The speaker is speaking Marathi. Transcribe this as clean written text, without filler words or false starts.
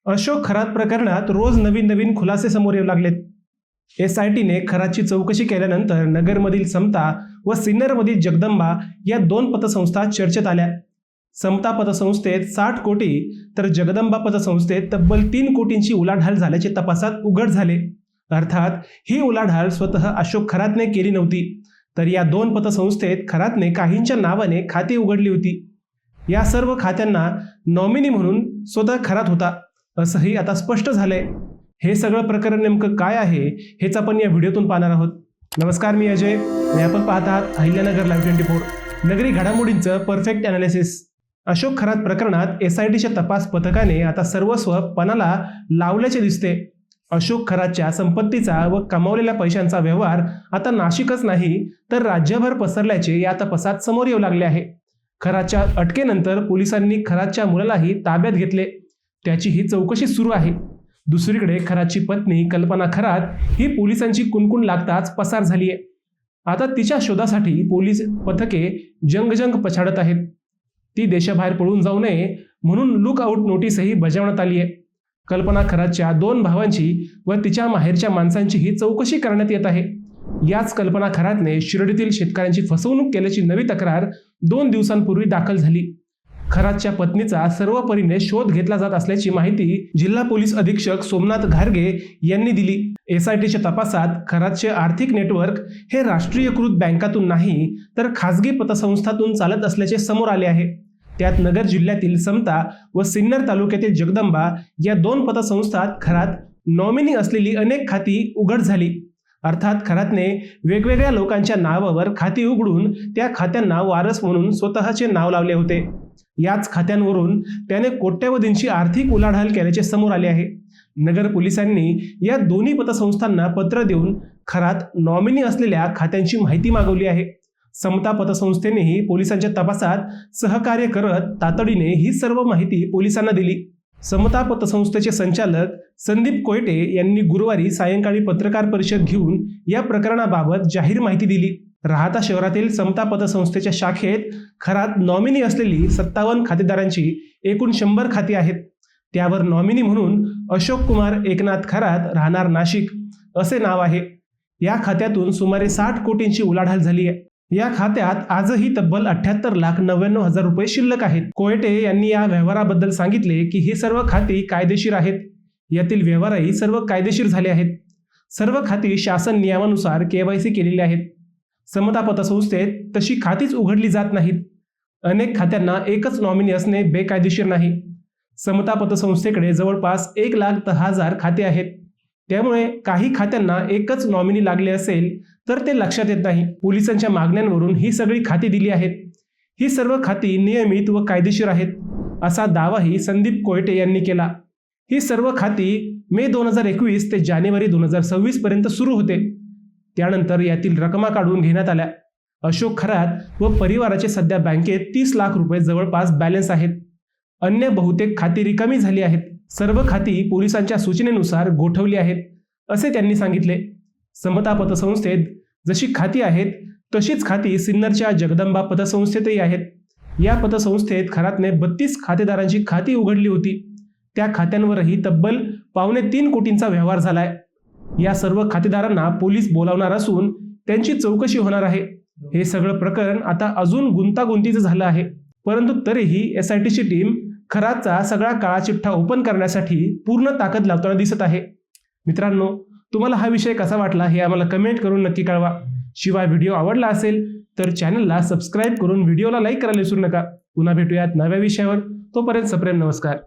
अशोक खरात प्रकरणात रोज नवीन खुलासे समोर येऊ लागलेत। एसआयटीने खरातची चौकशी केल्यानंतर नगरमधील समता व सिन्नरमधील जगदंबा या दोन पतसंस्था चर्चेत आल्या। समता पतसंस्थेत 60 कोटी तर जगदंबा पतसंस्थेत तब्बल 3 कोटींची उलाढाल झाल्याचे तपासात उघड झाले। अर्थात ही उलाढाल स्वतः अशोक खरातने केली नव्हती, तर या दोन पतसंस्थेत खरातने काहींच्या नावाने खाती उघडली होती। या सर्व खात्यांना नॉमिनी म्हणून स्वतः खरात होता असंही आता स्पष्ट झालंय। हे सगळं प्रकरण नेमकं काय आहे हेच आपण या व्हिडिओतून पाहणार आहोत। नमस्कार, मी अजय आणि आपण पाहत आहात अहिल्यानगर लाईव्ह 24, नगरी घडामोडींचं परफेक्ट अनालिसिस। अशोक खरात प्रकरणात एसआयटीच्या तपास पथकाने आता सर्वस्व पणाला लावल्याचे दिसते। अशोक खरातच्या संपत्तीचा व कमावलेल्या पैशांचा व्यवहार आता नाशिकच नाही तर राज्यभर पसरल्याचे या तपासात समोर येऊ लागले आहे। खरातच्या अटकेनंतर पोलिसांनी खरातच्या मुलालाही ताब्यात घेतले, त्याची ही चौकशी सुरू आहे। दुसरीकडे खरातची पत्नी कल्पना खरात ही पोलिसांची कुणकुण लागताच पसार झाली आहे। आता तिच्या शोधासाठी पोलीस पथके जंग पछाडत आहेत। ती देशाबाहेर पळून जाऊ नये म्हणून लुक आउट नोटीसही बजावण्यात आली आहे। कल्पना खरातच्या 2 भावांची व तिच्या माहेरच्या माणसांची ही चौकशी करण्यात येत आहे। याच कल्पना खरातने शिर्डीतील शेतकऱ्यांची फसवणूक केल्याची नवी तक्रार 2 दिवसांपूर्वी दाखल झाली। खरातच्या पत्नीचा सर्व परीने शोध घेतला जात असल्याची माहिती जिल्हा पोलीस अधीक्षक सोमनाथ घारगे यांनी दिली। एसआयटीच्या तपासात खरातचे आर्थिक नेटवर्क हे राष्ट्रीयकृत बँकातून नाही तर खासगी पतसंस्थातून चालत असल्याचे समोर आले आहे। त्यात नगर जिल्ह्यातील समता व सिन्नर तालुक्यातील जगदंबा या 2 पतसंस्थात खरात नॉमिनी असलेली अनेक खाती उघड झाली। अर्थात खरातने वेगवेगळ्या लोकांच्या नावावर खाती उघडून त्या खात्यांना वारस म्हणून स्वतःचे नाव लावले होते। याच खात्यांवरून त्याने कोट्यवधींची आर्थिक उलाढाल केल्याचे समोर आले आहे। नगर पोलिसांनी या दोन्ही पतसंस्थांना पत्र देऊन खरात नॉमिनी असलेल्या खात्यांची माहिती मागवली आहे। समता पतसंस्थेनेही पोलिसांच्या तपासात सहकार्य करत तातडीने ही सर्व माहिती पोलिसांना दिली। समता पतसंस्थेचे संचालक संदीप कोयटे यांनी गुरुवारी सायंकाळी पत्रकार परिषद घेऊन या प्रकरणाबाबत जाहीर माहिती दिली। राहाता शहरातील समता पतसंस्थेच्या शाखेत खरात नॉमिनी असलेली 57 खातेदारांची एकूण 100 खाती आहेत। त्यावर नॉमिनी म्हणून अशोक कुमार एकनाथ खरात राहणार नाशिक असे नाव आहे। या खात्यातून सुमारे 60 कोटींची उलाढाल झाली आहे। या खात्यात आजही तब्बल 78,99,000 रुपये शिल्लक आहेत। कोयटे यांनी या व्यवहाराबद्दल सांगितले की ही सर्व खाती कायदेशीर आहेत। यातील व्यवहारही सर्व कायदेशीर झाले आहेत। सर्व खाती शासन नियमानुसार केवायसी केलेली आहेत। समता पतसंस्थेत तशी खातीच उघडली जात नाहीत। अनेक खात्यांना एकच नॉमिनी असणे बेकायदेशीर नाही। समता पतसंस्थेकडे जवळपास 1,10,000 खाते आहेत। त्यामुळे काही खात्यांना एकच नॉमिनी लागले असेल तर ते लक्षात येत नाही। पोलिसांच्या मागण्यांवरून ही सगळी खाती दिली आहेत। ही सर्व खाती नियमित व कायदेशीर आहेत असा दावाही संदीप कोयटे यांनी केला। ही सर्व खाती मे 2021 ते जानेवारी 2026 पर्यंत सुरू होते। त्यानंतर यातील रकमा काढून घेण्यात आल्या। अशोक खरात व परिवाराचे सध्या बँकेत 30 लाख रुपये जवळपास बॅलन्स आहेत। अन्य बहुतेक खाती रिकामी झाली आहेत। सर्व खाती पोलिसांच्या सूचनेनुसार गोठवली आहेत असे त्यांनी सांगितले। समता पतसंस्थेत जशी खाती आहेत तशीच खाती सिन्नरच्या जगदंबा पतसंस्थेतही आहेत। या पतसंस्थेत खरातने 32 खातेदारांची खाती उघडली होती। त्या खात्यांवरही तब्बल 2.25 कोटींचा व्यवहार झालाय। या सर्व खातेदारांना पोलीस बोलावणार असून त्यांची चौकशी होणार आहे। हे सगळं प्रकरण आता अजून गुंतागुंतीचं झालं आहे, परंतु तरीही एसआयटीची टीम खरातचा सगळा काळा चिठ्ठा ओपन करण्यासाठी पूर्ण ताकद लावताना दिसत आहे। मित्रांनो, तुम्हाला हा विषय कसा वाटला हे आम्हाला कमेंट करून नक्की कळवा। शिवाय व्हिडिओ आवडला असेल तर चॅनलला सबस्क्राईब करून व्हिडिओला लाईक करायला विसरू नका। पुन्हा भेटूयात नव्या विषयावर। तोपर्यंत सप्रेम नमस्कार।